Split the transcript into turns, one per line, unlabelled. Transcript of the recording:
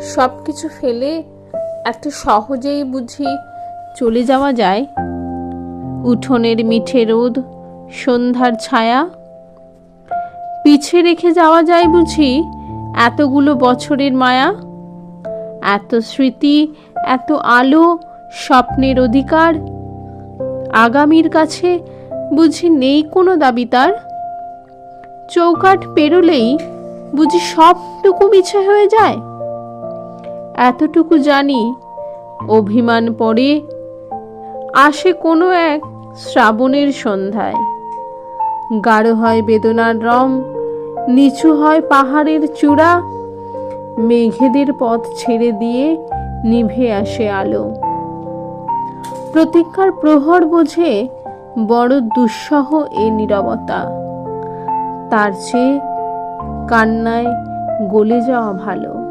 সব কিছু ফেলে এত সহজেই বুঝি চলে যাওয়া যায়? উঠোনের মিঠে রোদ, সন্ধ্যার ছায়া পিছে রেখে যাওয়া যায় বুঝি এতগুলো বছরের মায়া? এত স্মৃতি, এত আলো, স্বপ্নের অধিকার, আগামীর কাছে বুঝি নেই কোনো দাবি তার? চৌকাঠ পেরোলেই বুঝি সবটুকু মিছে হয়ে যায়? এতটুকু জানি, অভিমান পড়ে আসে কোনো এক শ্রাবণের সন্ধ্যায়। গাঢ় হয় বেদনার রং, নিচু হয় পাহাড়ের চূড়া, মেঘেদের পথ ছেড়ে দিয়ে নিভে আসে আলো। প্রতীক্ষার প্রহর বোঝে বড় দুঃসহ এ নীরবতা, তার চেয়ে কান্নায় গলে যাওয়া ভালো।